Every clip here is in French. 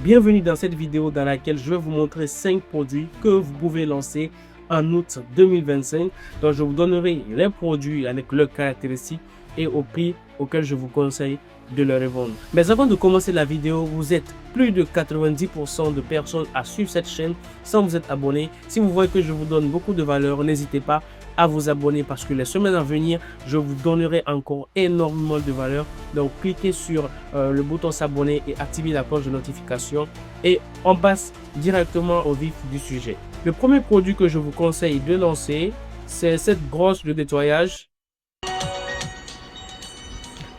Bienvenue dans cette vidéo dans laquelle je vais vous montrer 5 produits que vous pouvez lancer en août 2025. Donc je vous donnerai les produits avec leurs caractéristiques et au prix auquel je vous conseille de les revendre. Mais avant de commencer la vidéo, vous êtes plus de 90% de personnes à suivre cette chaîne sans vous être abonné. Si vous voyez que je vous donne beaucoup de valeur, n'hésitez pas à vous abonner parce que les semaines à venir, je vous donnerai encore énormément de valeur. Donc, cliquez sur le bouton s'abonner et activez la cloche de notification et on passe directement au vif du sujet. Le premier produit que je vous conseille de lancer, c'est cette brosse de nettoyage.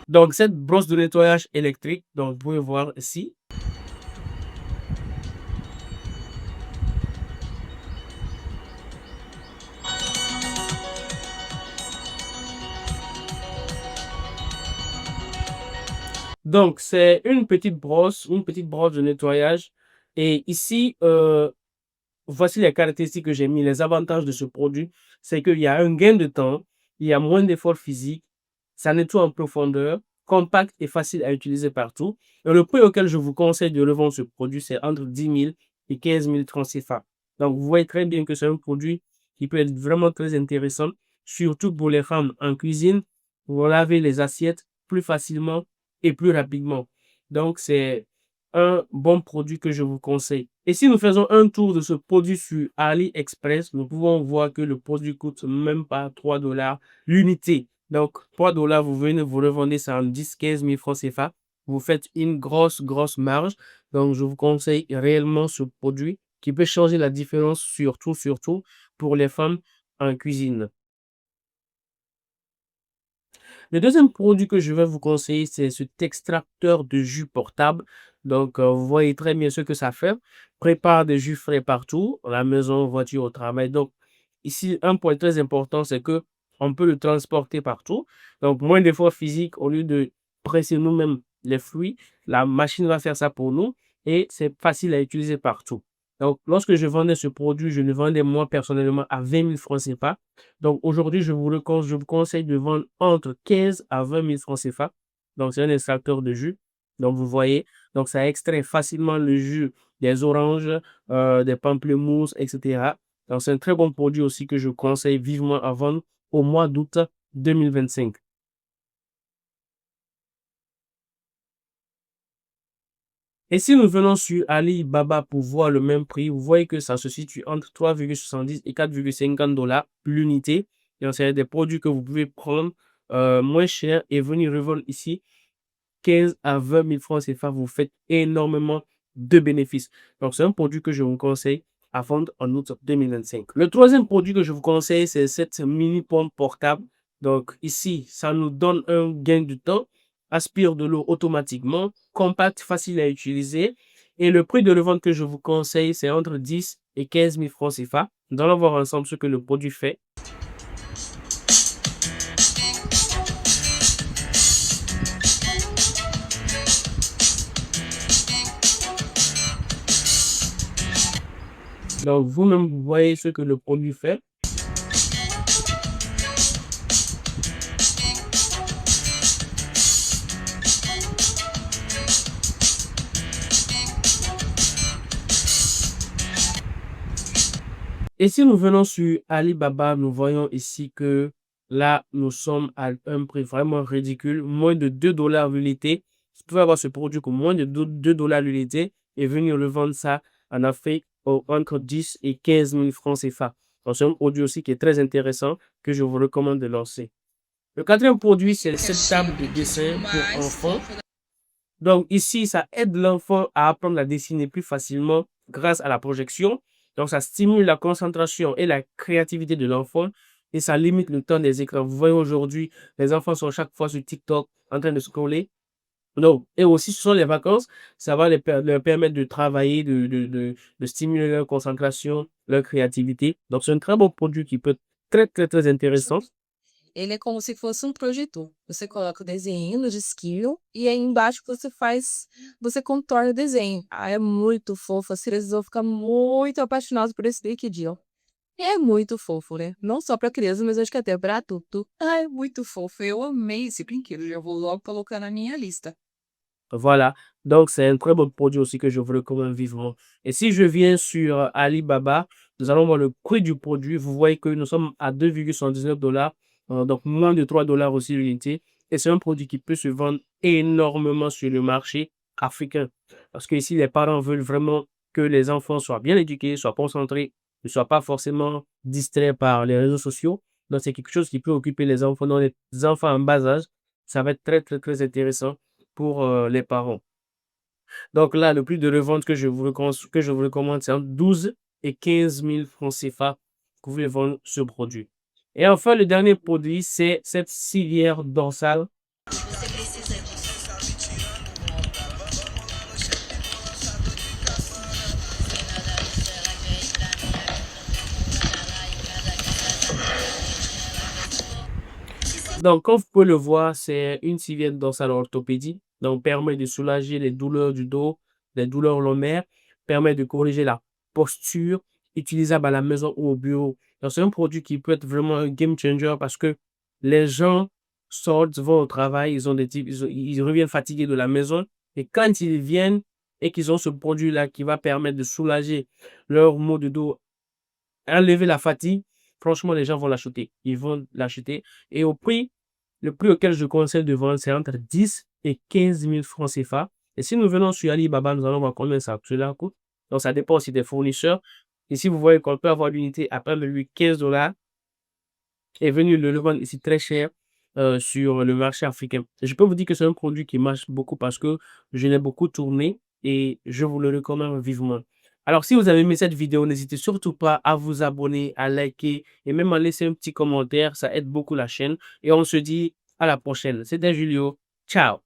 Donc, cette brosse de nettoyage électrique, donc vous pouvez voir ici. Donc, c'est une petite brosse de nettoyage. Et ici, voici les caractéristiques que j'ai mis. Les avantages de ce produit, c'est qu'il y a un gain de temps, il y a moins d'efforts physiques, ça nettoie en profondeur, compact et facile à utiliser partout. Et le prix auquel je vous conseille de revendre ce produit, c'est entre 10 000 et 15 000 francs CFA. Donc, vous voyez très bien que c'est un produit qui peut être vraiment très intéressant, surtout pour les femmes en cuisine. Vous lavez les assiettes plus facilement et plus rapidement. Donc, c'est un bon produit que je vous conseille. Et si nous faisons un tour de ce produit sur AliExpress, nous pouvons voir que le produit coûte même pas 3 dollars l'unité. Donc, 3 dollars, vous venez vous revendez ça en 10-15 000 francs CFA. Vous faites une grosse marge. Donc, je vous conseille réellement ce produit qui peut changer la différence, surtout pour les femmes en cuisine. Le deuxième produit que je vais vous conseiller, c'est cet extracteur de jus portable. Donc, vous voyez très bien ce que ça fait. Prépare des jus frais partout, à la maison, voiture, au travail. Donc, ici, un point très important, c'est que on peut le transporter partout. Donc, moins d'efforts physiques, au lieu de presser nous-mêmes les fruits, la machine va faire ça pour nous et c'est facile à utiliser partout. Donc, lorsque je vendais ce produit, je le vendais moi personnellement à 20 000 francs CFA. Donc aujourd'hui, je vous conseille de vendre entre 15 à 20 000 francs CFA. Donc c'est un extracteur de jus. Donc vous voyez, donc ça extrait facilement le jus des oranges, des pamplemousses, etc. Donc c'est un très bon produit aussi que je conseille vivement à vendre au mois d'août 2025. Et si nous venons sur Alibaba pour voir le même prix, vous voyez que ça se situe entre 3,70 et 4,50 dollars l'unité. Donc, c'est des produits que vous pouvez prendre moins cher et venir revendre ici 15 à 20 000 francs CFA. Vous faites énormément de bénéfices. Donc, c'est un produit que je vous conseille à vendre en août 2025. Le troisième produit que je vous conseille, c'est cette mini pompe portable. Donc, ici, ça nous donne un gain de temps, aspire de l'eau automatiquement, compact, facile à utiliser. Et le prix de revente que je vous conseille, c'est entre 10 et 15 000 francs CFA. Nous allons voir ensemble ce que le produit fait. Donc, vous-même, vous voyez ce que le produit fait. Et si nous venons sur Alibaba, nous voyons ici que là, nous sommes à un prix vraiment ridicule, moins de 2 dollars l'unité. Vous pouvez avoir ce produit pour moins de 2 dollars l'unité et venir le vendre ça en Afrique entre 10 et 15 000 francs CFA. Donc, c'est un produit aussi qui est très intéressant que je vous recommande de lancer. Le quatrième produit, c'est cette table de dessin pour enfants. Donc ici, ça aide l'enfant à apprendre à dessiner plus facilement grâce à la projection. Donc ça stimule la concentration et la créativité de l'enfant et ça limite le temps des écrans. Vous voyez aujourd'hui, les enfants sont chaque fois sur TikTok en train de scroller. Donc, et aussi, ce sont les vacances, ça va leur permettre de travailler, de stimuler leur concentration, leur créativité. Donc, c'est un très bon produit qui peut être très intéressant. Ele é como se fosse um projetor. Você coloca o desenho no disquinho e aí embaixo você contorna o desenho. Ah, é muito fofo, as crianças vão ficar muito apaixonadas por esse liquidinho. E é muito fofo, né? Não só para criança, mas acho que até para adulto. Ah, é muito fofo. Eu amei esse brinquedo. Já vou logo colocar na minha lista. Voilà. Donc, c'est un très bon produit aussi que je vous recommande vivement. Et si je viens sur Alibaba, nous allons voir le prix du produit. Vous voyez que nous sommes à 2,79 $, donc moins de 3 $ aussi l'unité. Et c'est un produit qui peut se vendre énormément sur le marché africain. Parce que ici, les parents veulent vraiment que les enfants soient bien éduqués, soient concentrés, ne soient pas forcément distraits par les réseaux sociaux. Donc, c'est quelque chose qui peut occuper les enfants, dans les enfants en bas âge. Ça va être très, très, très intéressant pour les parents. Donc là, le prix de revente que je vous recommande, c'est entre 12 et 15 000 francs CFA que vous pouvez vendre ce produit. Et enfin, le dernier produit, c'est cette civière dorsale. Donc, comme vous pouvez le voir, c'est une civière dorsale orthopédie. Donc, permet de soulager les douleurs du dos, les douleurs lombaires, permet de corriger la posture, utilisable à la maison ou au bureau. Donc, c'est un produit qui peut être vraiment un game changer parce que les gens sortent, vont au travail, ils reviennent fatigués de la maison. Et quand ils viennent et qu'ils ont ce produit-là qui va permettre de soulager leur maux de dos, enlever la fatigue, franchement, les gens vont l'acheter. Ils vont l'acheter. Et le prix auquel je conseille de vendre, c'est entre 10 et 15 000 francs CFA. Et si nous venons sur Alibaba, nous allons voir combien cela coûte. Donc, ça dépend aussi des fournisseurs. Ici, vous voyez qu'on peut avoir l'unité à près de 15 $ est venu le vendre ici très cher sur le marché africain. Je peux vous dire que c'est un produit qui marche beaucoup parce que je l'ai beaucoup tourné et je vous le recommande vivement. Alors, si vous avez aimé cette vidéo, n'hésitez surtout pas à vous abonner, à liker et même à laisser un petit commentaire. Ça aide beaucoup la chaîne. Et on se dit à la prochaine. C'était Julio. Ciao.